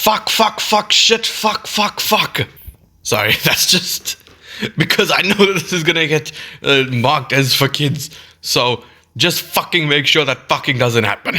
fuck, shit, fuck. Sorry, that's just because I know this is gonna get marked as for kids. So just fucking make sure that fucking doesn't happen.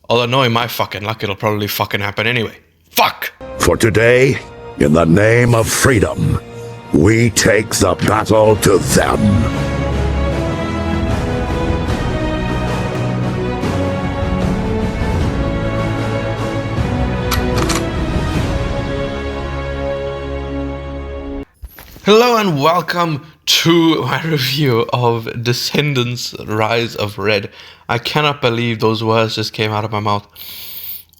Although knowing my fucking luck, it'll probably fucking happen anyway. Fuck! For today, in the name of freedom, we take the battle to them. Hello and welcome to my review of Descendants: Rise of Red. I cannot believe those words just came out of my mouth.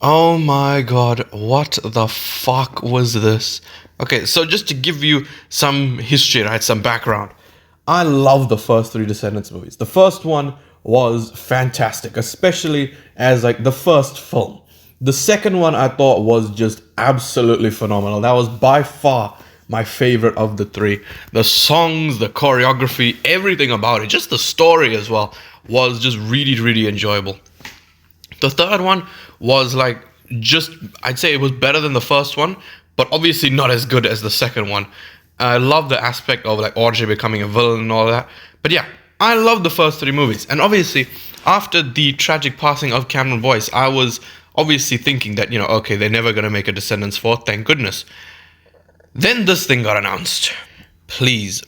Oh my god, what the fuck was this? Okay, so just to give you some history, right, some background. I love the first three Descendants movies. The first one was fantastic, especially as like the first film. The second one I thought was just absolutely phenomenal. That was by far my favorite of the three. The songs, the choreography, everything about it, just the story as well, was just really enjoyable. The third one was like I'd say it was better than the first one, but obviously not as good as the second one. I love the aspect of like Audrey becoming a villain and all that. But yeah, I love the first three movies. And obviously, after the tragic passing of Cameron Boyce, I was obviously thinking that, okay, they're never going to make a Descendants 4, thank goodness. Then this thing got announced. Please,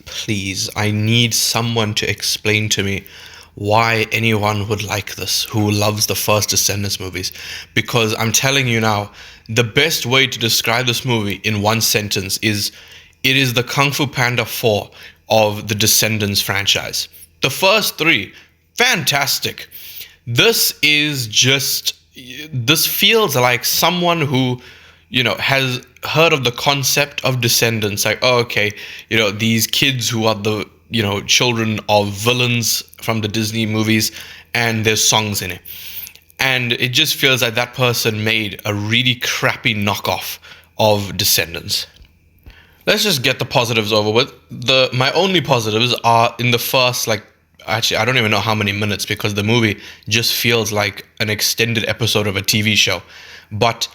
I need someone to explain to me why anyone would like this who loves the first Descendants movies. Because I'm telling you now, the best way to describe this movie in one sentence is it is the Kung Fu Panda 4 of the Descendants franchise. The first three, fantastic. This feels like someone who has heard of the concept of Descendants, like, oh, okay, these kids who are the, children of villains from the Disney movies, and there's songs in it. And it just feels like that person made a really crappy knockoff of Descendants. Let's just get the positives over with. My only positives are in the first, actually, I don't even know how many minutes, because the movie just feels like an extended episode of a TV show. But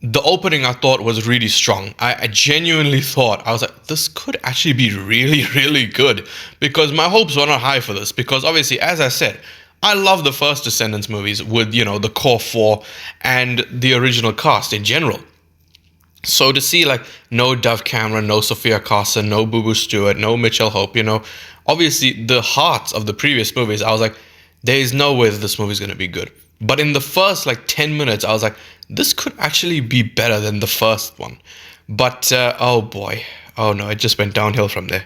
the opening I thought was really strong. I genuinely thought, I was like, this could actually be really good, because my hopes were not high for this, because obviously, as I said, I love the first Descendants movies with, the core four and the original cast in general. So to see no Dove Cameron, no Sophia Carson, no Boo Boo Stewart, no Mitchell Hope, obviously the hearts of the previous movies, I was like, there is no way that this movie is going to be good. But in the first 10 minutes, I was like, this could actually be better than the first one. But, oh boy. Oh no, it just went downhill from there.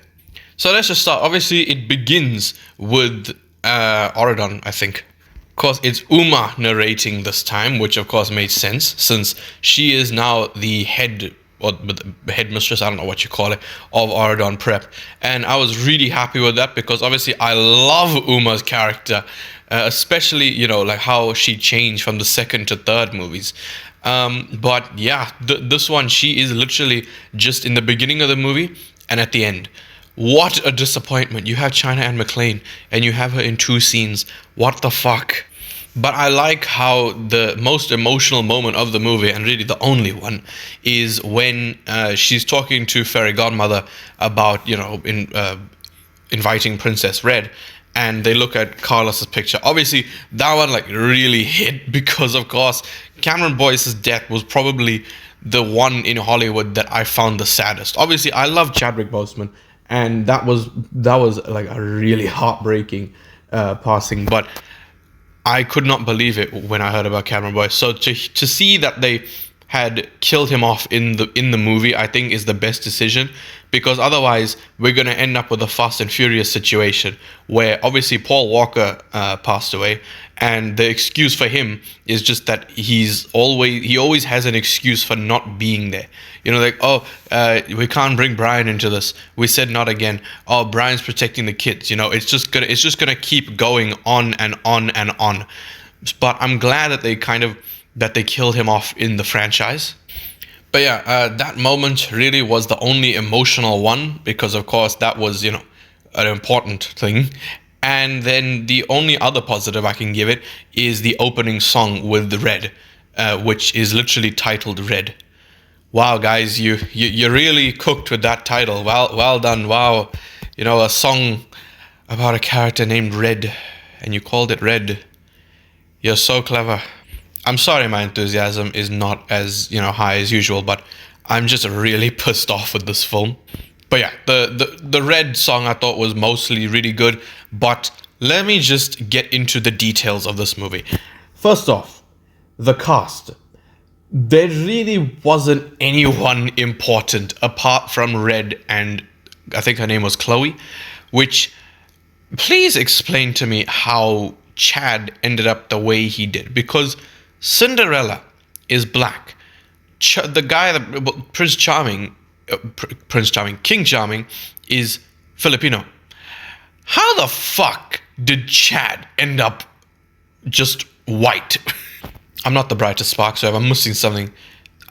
So let's just start. Obviously, it begins with Auradon, I think. Of course, it's Uma narrating this time, which of course made sense, since she is now the head, or the headmistress, I don't know what you call it, of Auradon Prep. And I was really happy with that, because obviously I love Uma's character. Especially, how she changed from the second to third movies. But yeah, this one, she is literally just in the beginning of the movie and at the end. What a disappointment. You have China Anne McClain and you have her in 2 scenes. What the fuck? But I like how the most emotional moment of the movie, and really the only one, is when she's talking to Fairy Godmother about, inviting Princess Red. And they look at Carlos's picture. Obviously, that one really hit, because of course Cameron Boyce's death was probably the one in Hollywood that I found the saddest. Obviously, I love Chadwick Boseman, and that was a really heartbreaking passing. But I could not believe it when I heard about Cameron Boyce. So to see that they had killed him off in the movie, I think is the best decision, because otherwise we're going to end up with a Fast and Furious situation where obviously Paul Walker passed away, and the excuse for him is just that he always has an excuse for not being there. We can't bring Brian into this. We said not again. Oh, Brian's protecting the kids. It's just gonna keep going on and on and on. But I'm glad that they killed him off in the franchise. But yeah, that moment really was the only emotional one, because of course that was, an important thing. And then the only other positive I can give it is the opening song with the Red, which is literally titled Red. Wow, guys, you really cooked with that title. Well done. Wow, a song about a character named Red, and you called it Red. You're so clever. I'm sorry my enthusiasm is not as, high as usual, but I'm just really pissed off with this film. But yeah, the Red song I thought was mostly really good, but let me just get into the details of this movie. First off, the cast. There really wasn't anyone important apart from Red and I think her name was Chloe, which please explain to me how Chad ended up the way he did, because Cinderella is black. The guy that Prince Charming, King Charming is Filipino. How the fuck did Chad end up just white? I'm not the brightest spark, so if I'm missing something,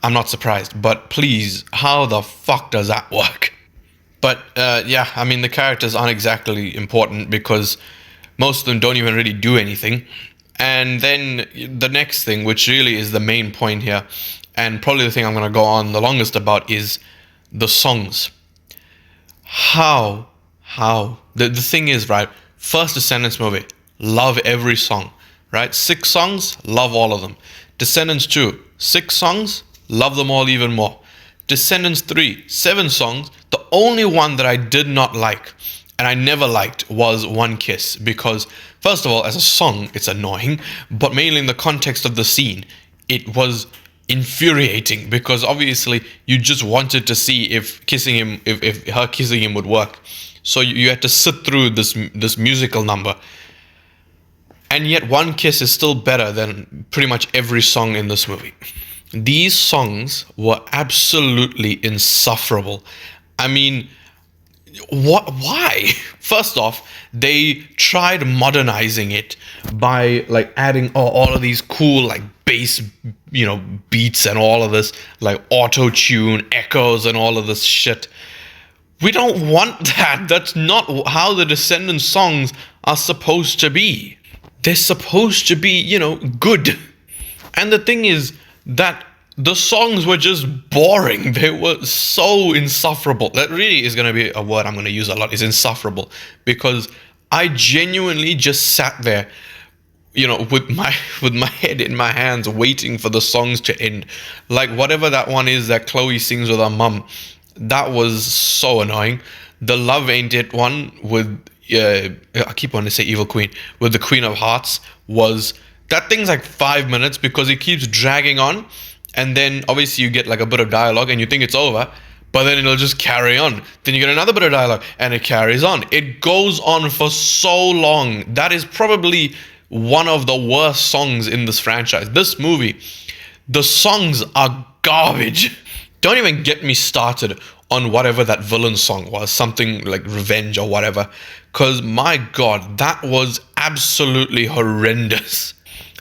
I'm not surprised. But please, how the fuck does that work? But yeah, I mean, the characters aren't exactly important because most of them don't even really do anything. And then the next thing, which really is the main point here, and probably the thing I'm going to go on the longest about, is the songs. How? The thing is, right, first Descendants movie, love every song, right? 6 songs, love all of them. Descendants 2, 6 songs, love them all even more. Descendants 3, 7 songs. The only one that I did not like, and I never liked, was One Kiss, because first of all, as a song, it's annoying, but mainly in the context of the scene, it was infuriating, because obviously you just wanted to see if her kissing him would work. So you had to sit through this musical number. And yet One Kiss is still better than pretty much every song in this movie. These songs were absolutely insufferable. I mean, why? First off, they tried modernizing it by like adding all of these cool like bass, beats and all of this like auto tune echoes and all of this shit. We don't want that. That's not how the Descendants songs are supposed to be. They're supposed to be, good. And the thing is that the songs were just boring. They were so insufferable. That really is going to be a word I'm going to use a lot, is insufferable. Because I genuinely just sat there, with my head in my hands waiting for the songs to end. Like whatever that one is that Chloe sings with her mum, that was so annoying. The Love Ain't It one with, I keep wanting to say Evil Queen, with the Queen of Hearts, that thing's like 5 minutes because it keeps dragging on. And then obviously you get like a bit of dialogue and you think it's over, but then it'll just carry on. Then you get another bit of dialogue and it carries on. It goes on for so long. That is probably one of the worst songs in this franchise. This movie, the songs are garbage. Don't even get me started on whatever that villain song was, something like Revenge or whatever, because my god, that was absolutely horrendous.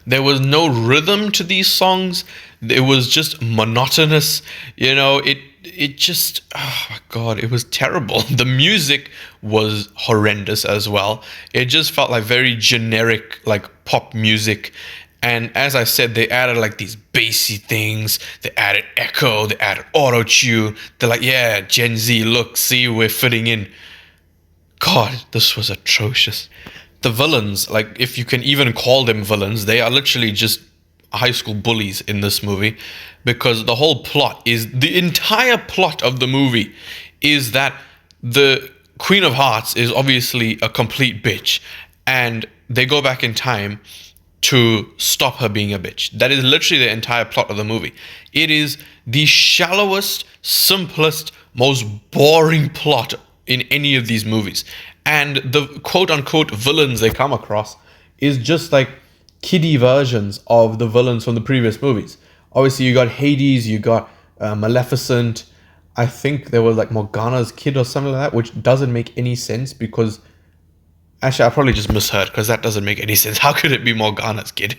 There was no rhythm to these songs. It was just monotonous. It just, oh my god, it was terrible. The music was horrendous as well. It just felt like very generic, like pop music. And as I said, they added like these bassy things. They added echo. They added auto tune. They're like, yeah, Gen Z, look, see, we're fitting in. God, this was atrocious. The villains, like if you can even call them villains, they are literally just high school bullies in this movie, because the entire plot of the movie is that the Queen of Hearts is obviously a complete bitch, and they go back in time to stop her being a bitch. That is literally the entire plot of the movie. It is the shallowest, simplest, most boring plot in any of these movies. And the quote-unquote villains they come across is just like kiddie versions of the villains from the previous movies. Obviously, you got Hades, you got Maleficent. I think there was like Morgana's kid or something like that, which doesn't make any sense because... Actually, I probably just misheard because that doesn't make any sense. How could it be Morgana's kid?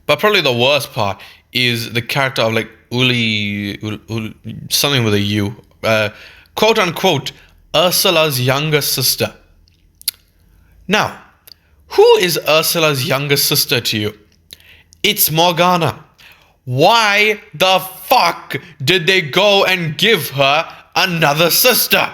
But probably the worst part is the character of like Uli something with a U. Quote-unquote, Ursula's younger sister. Now, who is Ursula's younger sister to you? It's Morgana. Why the fuck did they go and give her another sister?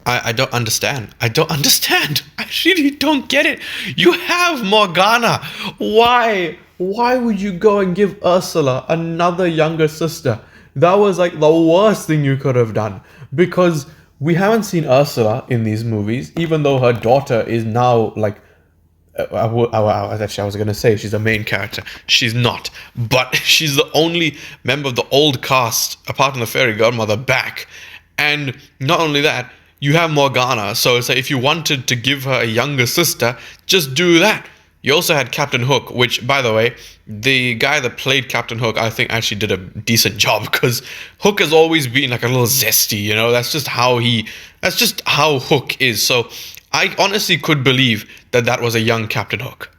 I don't understand. I don't understand. I really don't get it. You have Morgana. Why? Why would you go and give Ursula another younger sister? That was like the worst thing you could have done. Because we haven't seen Ursula in these movies, even though her daughter is now like actually, I was gonna say she's the main character. She's not, but she's the only member of the old cast, apart from the fairy godmother, back. And not only that, you have Morgana. So it's like if you wanted to give her a younger sister, just do that. You also had Captain Hook, which, by the way, the guy that played Captain Hook, I think actually did a decent job, because Hook has always been like a little zesty, you know. That's just how Hook is. So I honestly could believe that that was a young Captain Hook.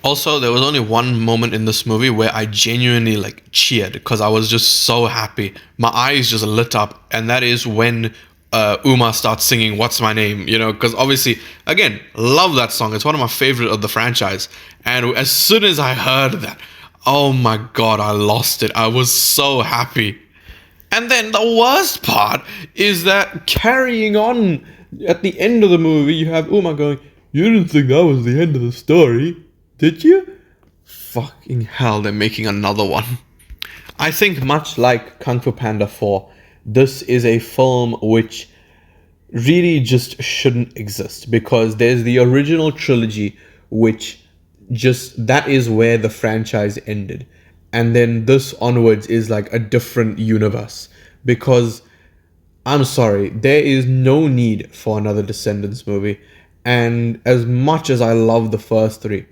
Also, there was only one moment in this movie where I genuinely like cheered because I was just so happy. My eyes just lit up, and that is when Uma starts singing "What's My Name," you know, because obviously, again, love that song. It's one of my favorite of the franchise. And as soon as I heard that, oh my god, I lost it. I was so happy. And then the worst part is that carrying on at the end of the movie, you have Uma going, "You didn't think that was the end of the story, did you?" Fucking hell, they're making another one. I think much like Kung Fu Panda 4, this is a film which really just shouldn't exist, because there's the original trilogy, which just, that is where the franchise ended. And then this onwards is like a different universe, because I'm sorry, there is no need for another Descendants movie. And as much as I love the first three,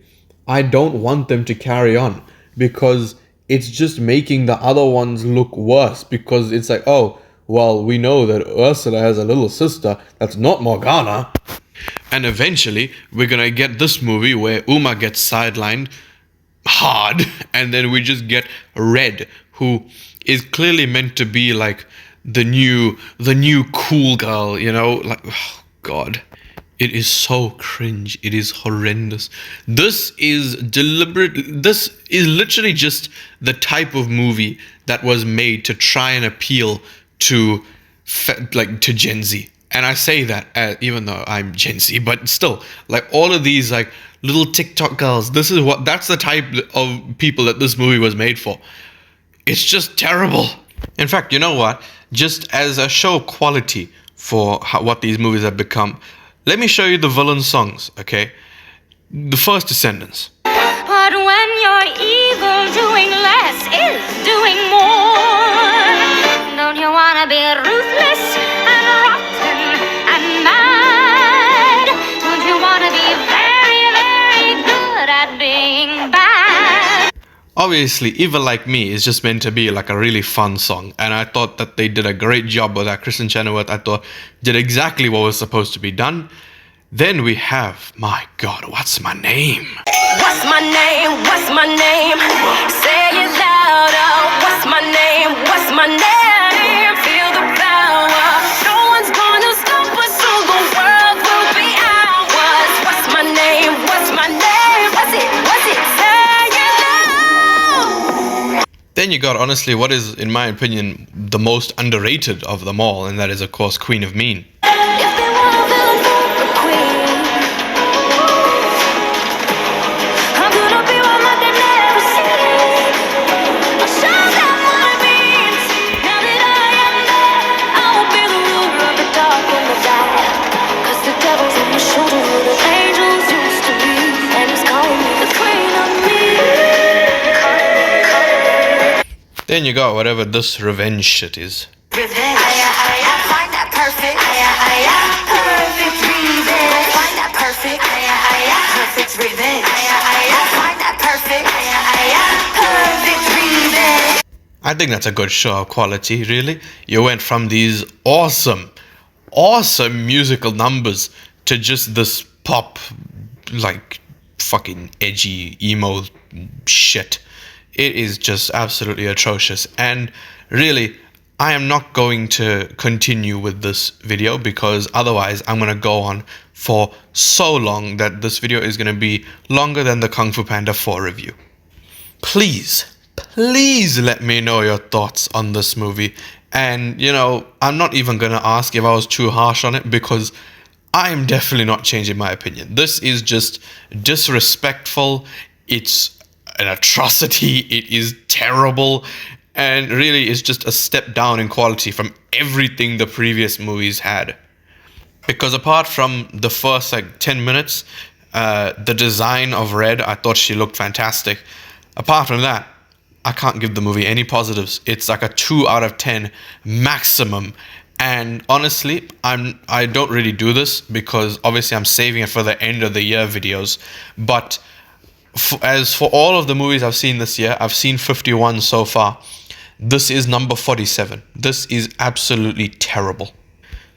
I don't want them to carry on, because it's just making the other ones look worse. Because it's like, oh, well, we know that Ursula has a little sister that's not Morgana. And eventually, we're gonna get this movie where Uma gets sidelined hard, and then we just get Red, who is clearly meant to be like the new cool girl, you know, like, oh god, it is so cringe. It is horrendous. This is literally just the type of movie that was made to try and appeal to to Gen Z. And I say that even though I'm Gen Z, but still, like, all of these like little TikTok girls, that's the type of people that this movie was made for. It's just terrible. In fact, you know what? Just as a show quality for what these movies have become, let me show you the villain songs, okay? The first Descendants. But when you're evil, doing less is doing more. Don't you wanna be ruthless and rotten and mad? Don't you wanna be very, very good at being bad? Obviously, Evil Like Me is just meant to be like a really fun song, and I thought that they did a great job with that. Kristen Chenoweth, I thought, did exactly what was supposed to be done. Then we have, my god, What's My Name? What's my name? What's my name? Say it louder. What's my name? What's my name? Feel the power. No one's gonna stop us, so the world will be ours. What's my name? What's my name? What's it? What's it? Say it loud. Then you got, honestly, what is, in my opinion, the most underrated of them all, and that is, of course, Queen of Mean. If they want a villain for the queen, I'm gonna be one that they've never seen. I'll show them what it means. Now that I am there, I will be the ruler of the dark and the dark. 'Cause the devil's on my shoulder where the angels used to be, and he's calling me the queen of me. Then you got whatever this revenge shit is. Revenge. Find that perfect. Perfect revenge. Find that perfect. Perfect revenge. Find that perfect. Perfect revenge. I think that's a good show of quality, really. You went from these awesome musical numbers to just this pop, like, fucking edgy, emo shit. It is just absolutely atrocious. And really, I am not going to continue with this video, because otherwise I'm going to go on for so long that this video is going to be longer than the Kung Fu Panda 4 review. Please please let me know your thoughts on this movie. And, I'm not even going to ask if I was too harsh on it, because I'm definitely not changing my opinion. This is just disrespectful. It's an atrocity. It is terrible. And really, it's just a step down in quality from everything the previous movies had. Because apart from the first 10 minutes, the design of Red, I thought she looked fantastic. Apart from that, I can't give the movie any positives. It's like a 2 out of 10 maximum. And honestly, I don't really do this because obviously I'm saving it for the end of the year videos. But as for all of the movies I've seen this year, I've seen 51 so far. This is number 47. This is absolutely terrible.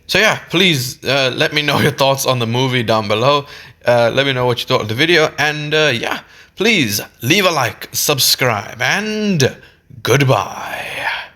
So yeah, please let me know your thoughts on the movie down below. Let me know what you thought of the video. And yeah, please leave a like, subscribe, and goodbye.